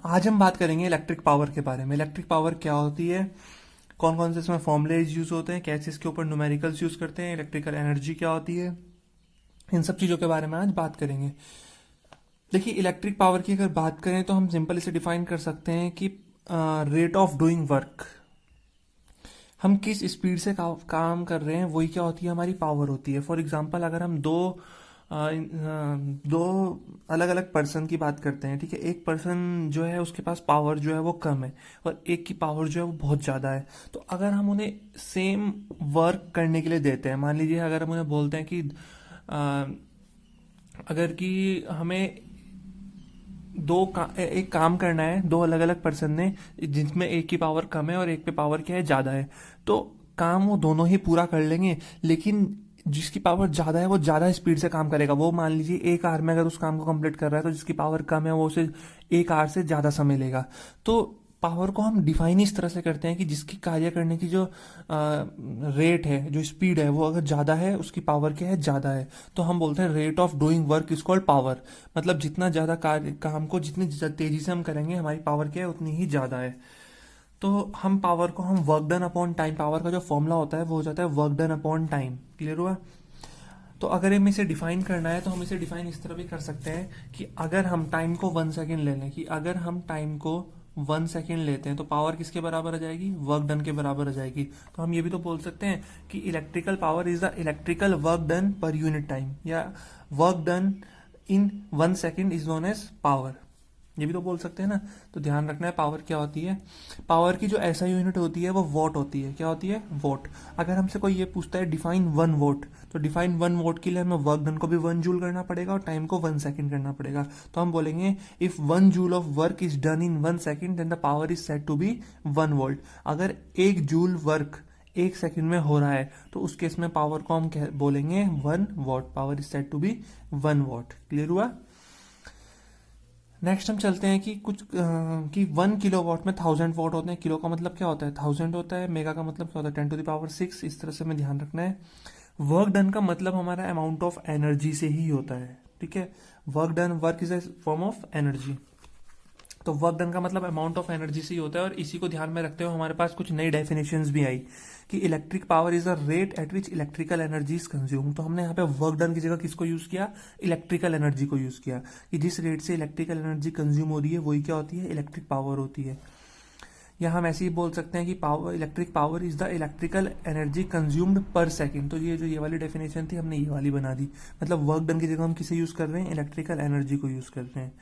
आज हम बात करेंगे इलेक्ट्रिक पावर के बारे में। इलेक्ट्रिक पावर क्या होती है, कौन कौन से इसमें फॉर्मूलेज यूज होते हैं, कैसे इसके ऊपर न्यूमेरिकल्स यूज करते हैं, इलेक्ट्रिकल एनर्जी क्या होती है, इन सब चीज़ों के बारे में आज बात करेंगे। देखिए, इलेक्ट्रिक पावर की अगर बात करें तो हम सिंपल इसे डिफाइन कर सकते हैं कि रेट ऑफ डूइंग वर्क, हम किस स्पीड से काम कर रहे हैं वही क्या होती है, हमारी पावर होती है। फॉर एग्जांपल, अगर हम दो अलग अलग पर्सन की बात करते हैं, ठीक है, एक पर्सन जो है उसके पास पावर जो है वो कम है और एक की पावर जो है वो बहुत ज़्यादा है। तो अगर हम उन्हें सेम वर्क करने के लिए देते हैं, मान लीजिए अगर हम उन्हें बोलते हैं कि अ, अगर कि हमें एक काम करना है, दो अलग अलग पर्सन ने, जिसमें एक की पावर कम है और एक पे पावर क्या है, ज़्यादा है, तो काम वो दोनों ही पूरा कर लेंगे, लेकिन जिसकी पावर ज़्यादा है वो ज़्यादा स्पीड से काम करेगा। वो मान लीजिए एक आवर में अगर उस काम को कंप्लीट कर रहा है, तो जिसकी पावर कम है वो उसे एक आवर से ज़्यादा समय लेगा। तो पावर को हम डिफाइन इस तरह से करते हैं कि जिसकी कार्य करने की जो रेट है, जो स्पीड है, वो अगर ज़्यादा है, उसकी पावर क्या है, ज़्यादा है, तो हम बोलते हैं rate of doing work is called power. मतलब जितना ज़्यादा कार्य काम को जितनी तेज़ी से हम करेंगे, हमारी पावर क्या है उतनी ही ज़्यादा है। तो हम पावर को हम work done upon time, power का जो फॉर्मूला होता है वो हो जाता है work done upon time. Clear हुआ? तो अगर हम इसे डिफाइन करना है तो हम इसे डिफाइन इस तरह भी कर सकते हैं कि अगर हम टाइम को 1 सेकेंड ले लें, कि अगर हम टाइम को 1 सेकेंड लेते हैं तो पावर किसके बराबर आ जाएगी, वर्क डन के बराबर आ जाएगी। तो हम ये भी तो बोल सकते हैं कि electrical power is the electrical work done per unit time, या work done in 1 second is known as power. ये भी तो बोल सकते हैं ना। तो ध्यान रखना है पावर क्या होती है। पावर की जो ऐसा यूनिट होती है वो वॉट होती है। क्या होती है? वॉट। अगर हमसे कोई ये पूछता है डिफाइन 1 वॉट, तो डिफाइन 1 वॉट के लिए हमें वर्क डन को भी 1 जूल करना पड़ेगा और टाइम को 1 सेकेंड करना पड़ेगा। तो हम बोलेंगे if 1 joule of work is done in 1 second then the power is said to be 1 volt. अगर 1 जूल वर्क 1 सेकेंड में हो रहा है तो उस केस में पावर को हम बोलेंगे 1 watt. Power is said to be 1 watt. Clear हुआ? नेक्स्ट हम चलते हैं कि कि 1 किलोवाट में 1000 वॉट होते हैं। किलो का मतलब क्या होता है? 1000 होता है। मेगा का मतलब क्या होता है? 10⁶। इस तरह से हमें ध्यान रखना है। वर्क डन का मतलब हमारा अमाउंट ऑफ एनर्जी से ही होता है, ठीक है। Work done, work is a form of energy. तो वर्क डन का मतलब अमाउंट ऑफ एनर्जी से ही होता है। और इसी को ध्यान में रखते हुए हमारे पास कुछ नई डेफिनेशंस भी आई कि electric power is the rate at which electrical energy is consume. तो हमने यहाँ पे वर्क डन की जगह किसको यूज किया? इलेक्ट्रिकल एनर्जी को यूज किया, कि जिस रेट से इलेक्ट्रिकल एनर्जी कंज्यूम हो रही है वही क्या होती है? इलेक्ट्रिक पावर होती है। या हम ऐसे ही बोल सकते हैं कि power, electric power is the electrical energy consumed पर सेकेंड। तो ये वाली डेफिनेशन थी, हमने ये वाली बना दी। मतलब वर्क डन की जगह हम किसे यूज कर रहे हैं? इलेक्ट्रिकल एनर्जी को यूज कर रहे हैं।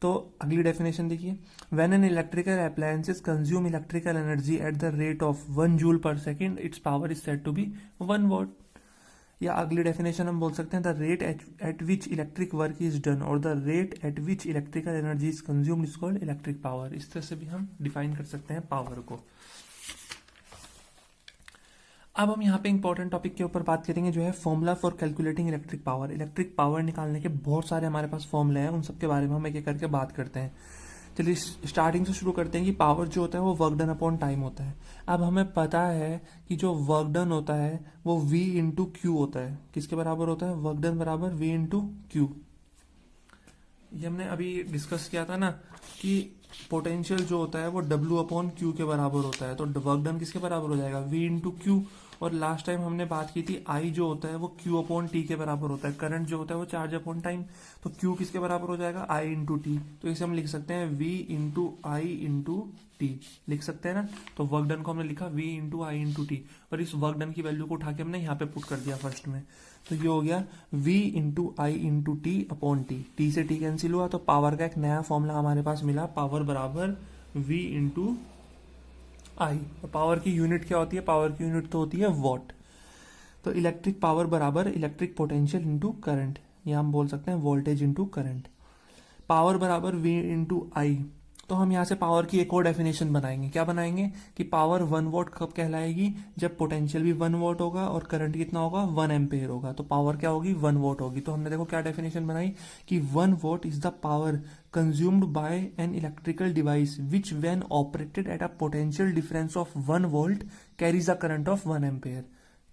तो अगली डेफिनेशन देखिए, when an electrical appliances consume electrical energy at the rate of 1 joule per second it's power is said to be 1 watt. या अगली डेफिनेशन हम बोल सकते हैं the rate at which electric work is done और the rate at which electrical energy is consumed is called electric power. इस तरह से भी हम डिफाइन कर सकते हैं पावर को। अब हम यहाँ पे इंपॉर्टेंट टॉपिक के ऊपर बात करेंगे, जो है formula for calculating electric power. Electric power निकालने के बहुत सारे हमारे पास फॉर्मूले हैं, उन सब के बारे में हम एक एक करके बात करते हैं। चलिए स्टार्टिंग से शुरू करते हैं कि पावर जो होता है वो वर्क डन अपॉन टाइम होता है। अब हमें पता है कि जो वर्क डन होता है वो V इंटू क्यू होता है। किसके बराबर होता है? वर्क डन बराबर V इंटू क्यू। ये हमने अभी डिस्कस किया था ना कि पोटेंशियल जो होता है वो W अपॉन क्यू के बराबर होता है। तो वर्क डन किसके बराबर हो जाएगा? V into Q. और लास्ट टाइम हमने बात की थी I जो होता है वो Q अपॉन T के बराबर होता है। करंट जो होता है वो चार्ज अपॉन टाइम। तो Q किसके बराबर हो जाएगा? I into T. तो इसे हम लिख सकते हैं V into I into T, लिख सकते हैं ना। तो वर्क डन को हमने लिखा V into I into T, और इस वर्क डन की वैल्यू को उठा के हमने यहाँ पे पुट कर दिया फर्स्ट में। तो ये हो गया V into I into T upon T. T से टी कैंसिल हुआ तो पावर का एक नया फॉर्मूला हमारे पास मिला, पावर बराबर V इंटू आई। पावर की यूनिट क्या होती है? पावर की यूनिट तो होती है वॉट। तो इलेक्ट्रिक पावर बराबर इलेक्ट्रिक पोटेंशियल इंटू करंट, या हम बोल सकते हैं वोल्टेज इंटू करंट। पावर बराबर V इंटू आई। तो हम यहाँ से पावर की एक और डेफिनेशन बनाएंगे। क्या बनाएंगे? कि पावर 1 वॉट कब कहलाएगी? जब पोटेंशियल भी 1 वॉट होगा और करंट कितना होगा? 1 एम्पेयर होगा। तो पावर क्या होगी? 1 वॉट होगी। तो हमने देखो क्या डेफिनेशन बनाई कि 1 what is the power consumed by an electrical device which when operated at a potential difference of 1 volt carries a current of 1 ampere.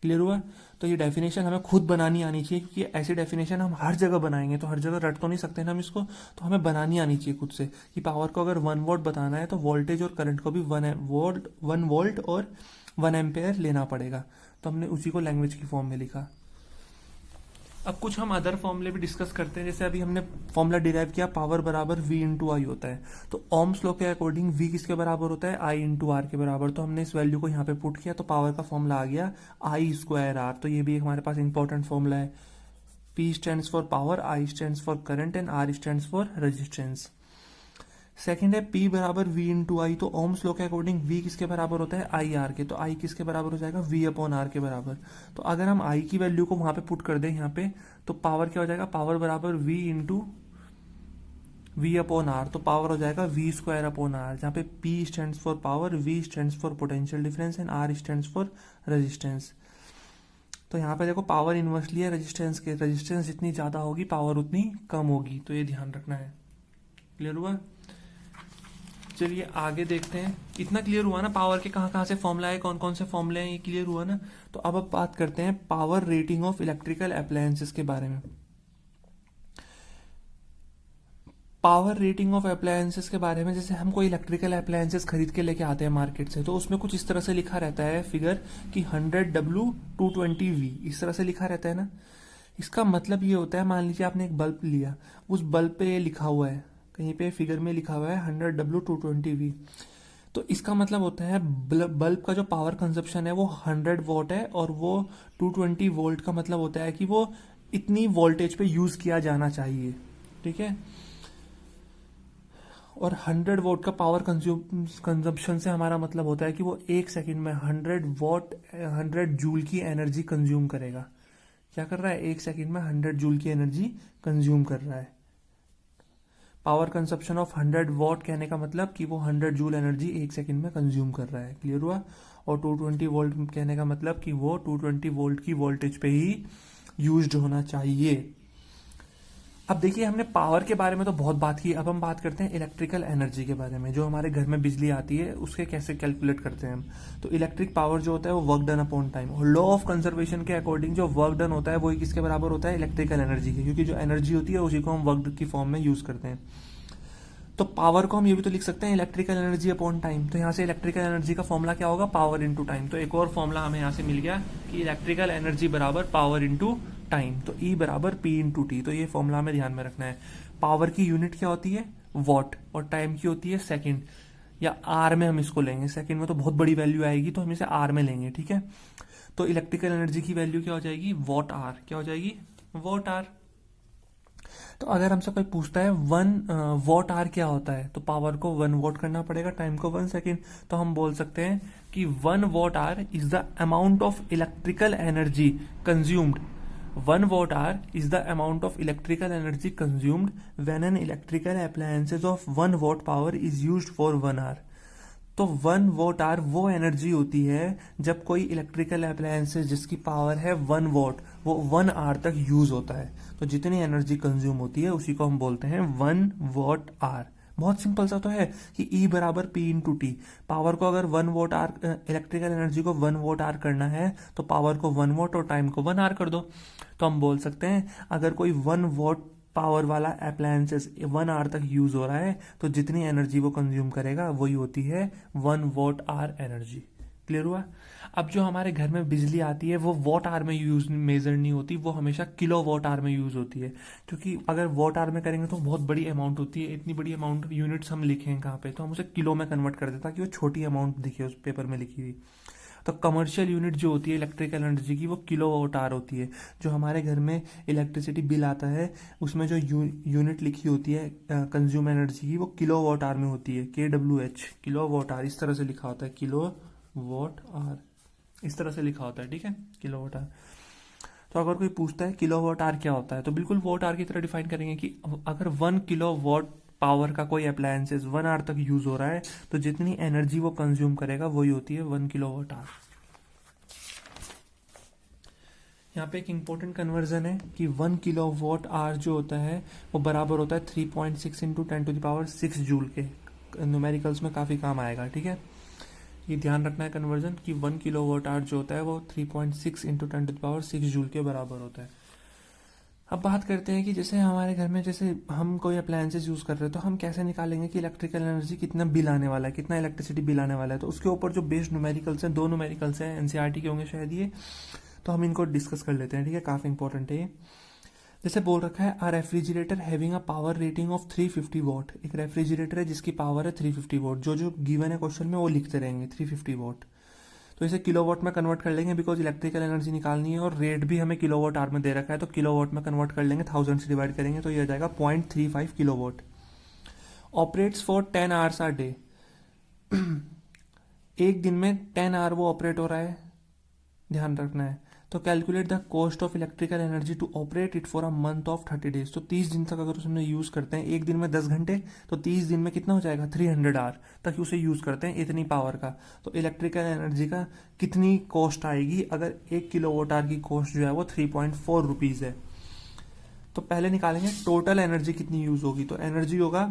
Clear हुआ? तो ये डेफिनेशन हमें खुद बनानी आनी चाहिए, क्योंकि ऐसी डेफिनेशन हम हर जगह बनाएंगे तो हर जगह रट तो नहीं सकते ना हम इसको, तो हमें बनानी आनी चाहिए खुद से कि पावर को अगर 1 वोल्ट बताना है तो वोल्टेज और करंट को भी 1 वोल्ट और 1 एम्पेयर लेना पड़ेगा। तो हमने उसी को लैंग्वेज की फॉर्म में लिखा। अब कुछ हम अदर फॉर्मूले भी डिस्कस करते हैं। जैसे अभी हमने फॉर्मूला डिराइव किया, पावर बराबर V इंटू आई होता है। तो ओम्स लॉ के अकॉर्डिंग V किसके बराबर होता है? I इंटू आर के बराबर। तो हमने इस वैल्यू को यहाँ पे पुट किया तो पावर का फॉर्मूला आ गया I स्क्वायर आर। तो ये भी एक हमारे पास इंपॉर्टेंट फॉर्मूला है। P stands for power, I stands for current and R stands for resistance. Second है P बराबर V इंटू आई। तो ओम्स लॉ के अकॉर्डिंग V किसके बराबर होता है? आई आर के। तो I किसके बराबर हो जाएगा? V अपॉन आर के बराबर। तो अगर हम I की वैल्यू को वहां पे पुट कर दें यहाँ पे, तो पावर क्या हो जाएगा? पावर बराबर V into V upon R. तो पावर हो जाएगा V स्क्वायर अपॉन आर, जहाँ पे P stands for power, V stands for potential difference and R stands for resistance. तो यहाँ पे देखो पावर इन्वर्सली है रेजिस्टेंस के, रेजिस्टेंस जितनी ज्यादा होगी पावर उतनी कम होगी, तो ये ध्यान रखना है। क्लियर हुआ? चलिए आगे देखते हैं। इतना क्लियर हुआ ना पावर के कहाँ कहाँ से फॉर्मूला है, कौन कौन से फॉर्मूले हैं, ये क्लियर हुआ ना। तो अब बात करते हैं power rating of electrical appliances के बारे में। पावर रेटिंग ऑफ अप्लायंसेस के बारे में, जैसे हम कोई इलेक्ट्रिकल अप्लायंसेस खरीद के लेके आते हैं मार्केट से, तो उसमें कुछ इस तरह से लिखा रहता है फिगर कि 100W 220V, इस तरह से लिखा रहता है ना। इसका मतलब ये होता है, मान लीजिए आपने एक बल्ब लिया, उस बल्ब पे लिखा हुआ है, कहीं पे फिगर में लिखा हुआ है 100W 220V। तो इसका मतलब होता है बल्ब का जो पावर कंजप्शन है वो 100 वॉट है, और वो 220 वोल्ट का मतलब होता है कि वो इतनी वोल्टेज पे यूज किया जाना चाहिए। ठीक है? और 100 वोट का पावर कंजप्शन से हमारा मतलब होता है कि वो 1 सेकंड में 100 जूल की एनर्जी कंज्यूम करेगा। क्या कर रहा है? 1 सेकंड में 100 जूल की एनर्जी कंज्यूम कर रहा है। पावर कंजप्शन ऑफ 100 वॉट कहने का मतलब कि वो 100 जूल एनर्जी 1 सेकंड में कंज्यूम कर रहा है। क्लियर हुआ? और 220 वोल्ट कहने का मतलब कि वो 220 वोल्ट की वोल्टेज पे ही यूज्ड होना चाहिए। अब देखिए, हमने पावर के बारे में तो बहुत बात की, अब हम बात करते हैं इलेक्ट्रिकल एनर्जी के बारे में। जो हमारे घर में बिजली आती है उसके कैसे कैलकुलेट करते हैं हम। तो इलेक्ट्रिक पावर जो होता है वो वर्क डन अपॉन टाइम, और लॉ ऑफ कंजर्वेशन के अकॉर्डिंग जो वर्क डन होता है वही किसके बराबर होता है? इलेक्ट्रिकल एनर्जी के, क्योंकि जो एनर्जी होती है उसी को हम वर्क की फॉर्म में यूज करते हैं। तो पावर को हम ये भी तो लिख सकते हैं इलेक्ट्रिकल एनर्जी अपॉन टाइम। तो यहाँ से इलेक्ट्रिकल एनर्जी का फॉर्मूला क्या होगा? Power into time. तो एक और फॉर्मूला हमें यहाँ से मिल गया कि इलेक्ट्रिकल एनर्जी बराबर पावर इंटू टाइम। तो E बराबर P इंटू टी। तो ये फॉर्मूला हमें ध्यान में रखना है। पावर की यूनिट क्या होती है? वॉट, और टाइम की होती है सेकंड, या आर में हम इसको लेंगे। सेकंड में तो बहुत बड़ी वैल्यू आएगी, तो हम इसे आर में लेंगे। ठीक है? तो इलेक्ट्रिकल एनर्जी की वैल्यू क्या हो जाएगी? Watt hour. क्या हो जाएगी? Watt hour. तो अगर हमसे कोई पूछता है 1 वॉट आर क्या होता है, तो पावर को 1 वॉट करना पड़ेगा, टाइम को 1 सेकेंड। तो हम बोल सकते हैं कि 1 watt hour is the amount of electrical energy consumed. 1 watt hour is the amount of electrical energy consumed when an electrical appliances of 1 watt power is used for 1 hour. तो 1 watt are वो energy होती है जब कोई electrical appliances जिसकी power है 1 what, वो 1 our तक यूज होता है। तो जितनी एनर्जी कंज्यूम होती है उसी को हम बोलते हैं 1 वॉट आर। बहुत सिंपल सा तो है कि E बराबर P इंटू टी। पावर को अगर 1 वॉट आर, इलेक्ट्रिकल एनर्जी को 1 वॉट आर करना है तो पावर को 1 वॉट और टाइम को 1 आवर कर दो। तो हम बोल सकते हैं अगर कोई 1 वॉट पावर वाला अप्लायंसेस 1 आवर तक यूज हो रहा है तो जितनी एनर्जी वो कंज्यूम करेगा वही होती है 1 वॉट आवर एनर्जी। क्लियर हुआ? अब जो हमारे घर में बिजली आती है वो वॉट आवर में यूज मेजर नहीं होती, वो हमेशा किलो वॉट आवर में यूज होती है। क्योंकि अगर वॉट आवर में करेंगे तो बहुत बड़ी अमाउंट होती है, इतनी बड़ी अमाउंट यूनिट्स हम लिखें कहाँ पे, तो हम उसे किलो में कन्वर्ट कर देता कि वो छोटी अमाउंट दिखे उस पेपर में लिखी हुई। तो कमर्शियल यूनिट जो होती है इलेक्ट्रिकल एनर्जी की वो किलो वॉट आवर होती है। जो हमारे घर में इलेक्ट्रिसिटी बिल आता है उसमें जो यूनिट लिखी होती है कंज्यूम एनर्जी की वो किलो वॉट आवर में होती है, KWH, किलो वॉट आवर। इस तरह से लिखा होता है, किलो वॉट आवर, इस तरह से लिखा होता है। ठीक है? Kilo watt hour. तो अगर कोई पूछता है किलो वॉट आवर क्या होता है, तो बिल्कुल वॉट आवर की तरह डिफाइन करेंगे कि अगर 1 किलो वॉट पावर का कोई अप्लायंसेस 1 आवर तक यूज हो रहा है तो जितनी एनर्जी वो कंज्यूम करेगा वही होती है 1 किलो वॉट आवर। यहाँ पे एक इंपॉर्टेंट कन्वर्जन है कि 1 किलो वॉट आवर जो होता है वो बराबर होता है 3.6 इंटू 10⁻⁶ जूल के। न्यूमेरिकल्स में काफी काम आएगा। ठीक है? ये ध्यान रखना है कन्वर्जन कि 1 किलोवाट आवर जो होता है वो 3.6 इंटू 10⁻6 जूल के बराबर होता है। अब बात करते हैं कि जैसे हमारे घर में जैसे हम कोई अप्लायंसेस यूज़ कर रहे हैं तो हम कैसे निकालेंगे कि इलेक्ट्रिकल एनर्जी कितना बिल आने वाला है, कितना इलेक्ट्रिसिटी बिल आने वाला है। तो उसके ऊपर जो बेस्ड न्यूमेरिकल्स हैं, 2 न्यूमेरिकल्स हैं, एनसीईआरटी के होंगे शायद ये, तो हम इनको डिस्कस कर लेते हैं, ठीक है, काफ़ी इंपॉर्टेंट है ये। जैसे बोल रखा है a refrigerator having a power rating of 350 watt. एक रेफ्रिजरेटर है जिसकी पावर है 350 वॉट। जो जो गिवन है क्वेश्चन में वो लिखते रहेंगे 350 वॉट। तो इसे किलोवाट में कन्वर्ट कर लेंगे बिकॉज इलेक्ट्रिकल एनर्जी निकालनी है और रेट भी हमें किलोवाट आवर में दे रखा है, तो किलोवाट में कन्वर्ट कर लेंगे, 1000 से डिवाइड करेंगे तो ये आ जाएगा 0.35 kilowatt. Operates for 10 hours a day. एक दिन में 10 आवर वो ऑपरेट हो रहा है, ध्यान रखना है। तो calculate the cost of electrical energy to operate it for a month of 30 days. तो 30 दिन तक अगर उसमें यूज करते हैं, एक दिन में 10 घंटे, तो 30 दिन में कितना हो जाएगा 300 आवर तक उसे यूज करते हैं, इतनी पावर का। तो इलेक्ट्रिकल एनर्जी का कितनी कॉस्ट आएगी अगर 1 किलोवाट आवर की कॉस्ट जो है वो 3.4 रुपीज है। तो पहले निकालेंगे टोटल एनर्जी कितनी यूज होगी। तो एनर्जी होगा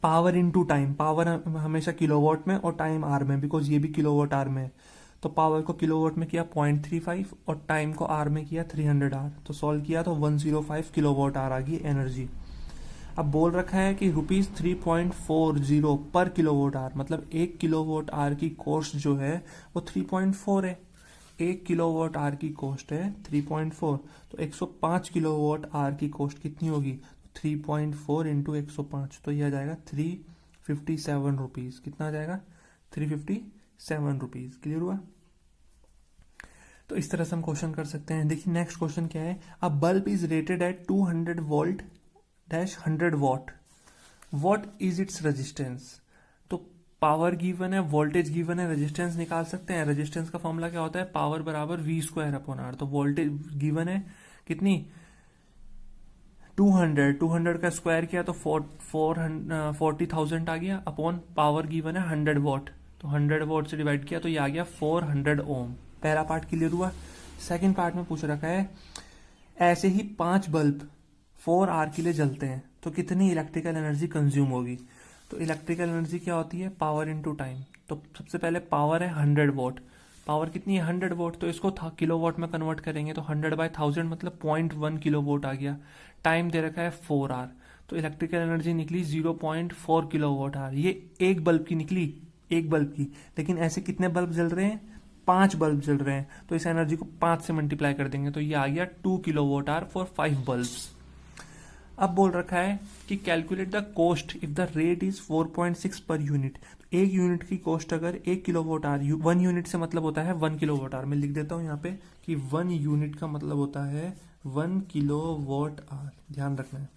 पावर इंटू टाइम। पावर हमेशा किलोवाट में और टाइम आर में, बिकॉज ये भी किलोवाट आवर में है। तो पावर को किलोवाट में किया 0.35 और टाइम को आर में किया 300 आवर। तो सॉल्व किया तो 105 किलोवाट आवर आ गई एनर्जी। अब बोल रखा है कि ₹3.40 पर किलोवाट आवर, मतलब 1 किलोवाट आवर की कॉस्ट जो है वो 3.4 है। 1 किलोवाट आवर की कॉस्ट है 3.4, तो 105 किलोवाट आवर की कॉस्ट कितनी होगी 3.4 इंटू 105, तो यह आ जाएगा 357 रुपीज। कितना आ जाएगा 357 रुपीज। क्लियर हुआ। तो इस तरह से हम क्वेश्चन कर सकते हैं। देखिए नेक्स्ट क्वेश्चन क्या है। अ bulb is rated eight 200 volt dash 100 what, what is its resistance. तो पावर गिवन है, वोल्टेज गिवन है, रेजिस्टेंस निकाल सकते हैं। रेजिस्टेंस का फॉर्मूला क्या होता है, पावर बराबर V² तो वोल्टेज गिवन है कितनी 200 का स्क्वायर किया तो 40,000 आ गया, अपॉन पावर गिवन है 100 वॉट, तो 100 वॉट से डिवाइड किया तो ये आ गया 400 ओम। पहला पार्ट क्लियर हुआ। सेकंड पार्ट में पूछ रखा है ऐसे ही 5 बल्ब 4 आवर के लिए जलते हैं तो कितनी इलेक्ट्रिकल एनर्जी कंज्यूम होगी। तो इलेक्ट्रिकल एनर्जी क्या होती है, पावर इनटू टाइम। तो सबसे पहले पावर है 100 वॉट, पावर कितनी है 100 वॉट, तो इसको किलोवाट में कन्वर्ट करेंगे तो 100/1000 मतलब 0.1 किलोवाट आ गया। टाइम दे रखा है 4 आवर, तो इलेक्ट्रिकल एनर्जी निकली 0.4 किलोवाट आवर। ये एक बल्ब की निकली, एक बल्ब की, लेकिन ऐसे कितने बल्ब जल रहे हैं 5 बल्ब जल रहे हैं, तो इस एनर्जी को 5 से मल्टीप्लाई कर देंगे तो ये आ गया 2 किलोवाट आवर फॉर 5 बल्ब्स। अब बोल रखा है कि calculate the cost if the rate is 4.6 per unit. तो एक यूनिट की कॉस्ट अगर 1 किलोवाट आवर, 1 यूनिट से मतलब होता है 1 किलोवाट आवर। मैं लिख देता हूं यहाँ पे कि 1 यूनिट का मतलब होता है 1 किलोवाट आवर, ध्यान रखना है।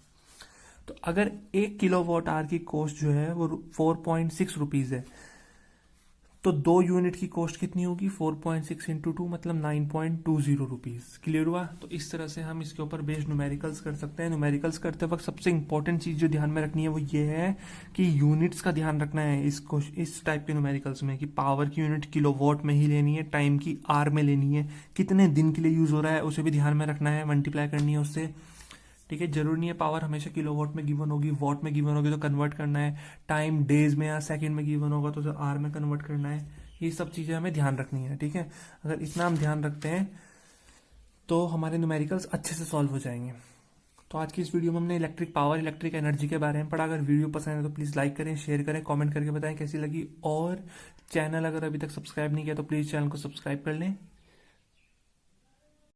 तो अगर 1 किलोवाट आवर की कॉस्ट जो है वो 4.6 रुपीज है, तो 2 यूनिट की कॉस्ट कितनी होगी 4.6 इंटू 2 मतलब 9.20 रुपीज। क्लियर हुआ। तो इस तरह से हम इसके ऊपर बेस्ड न्यूमेरिकल्स कर सकते हैं। न्यूमेरिकल्स करते वक्त सबसे इंपॉर्टेंट चीज जो ध्यान में रखनी है वो ये है कि यूनिट्स का ध्यान रखना है इस टाइप के न्यूमेरिकल्स में, कि पावर की यूनिट किलोवाट में ही लेनी है, टाइम की आर में लेनी है, कितने दिन के लिए यूज हो रहा है उसे भी ध्यान में रखना है, मल्टीप्लाई करनी है उससे। ठीक है, जरूरी नहीं है पावर हमेशा किलोवाट में गिवन होगी, वॉट में गिवन होगी तो कन्वर्ट करना है, टाइम डेज में या सेकंड में गिवन होगा तो आर में कन्वर्ट करना है। ये सब चीजें हमें ध्यान रखनी है। ठीक है, अगर इतना हम ध्यान रखते हैं तो हमारे न्यूमेरिकल्स अच्छे से सॉल्व हो जाएंगे। तो आज की इस वीडियो में हमने इलेक्ट्रिक पावर, इलेक्ट्रिक एनर्जी के बारे में पढ़ा। अगर वीडियो पसंद है तो प्लीज लाइक करें, शेयर करें, कमेंट करके बताएं कैसी लगी, और चैनल अगर अभी तक सब्सक्राइब नहीं किया तो प्लीज चैनल को सब्सक्राइब कर लें।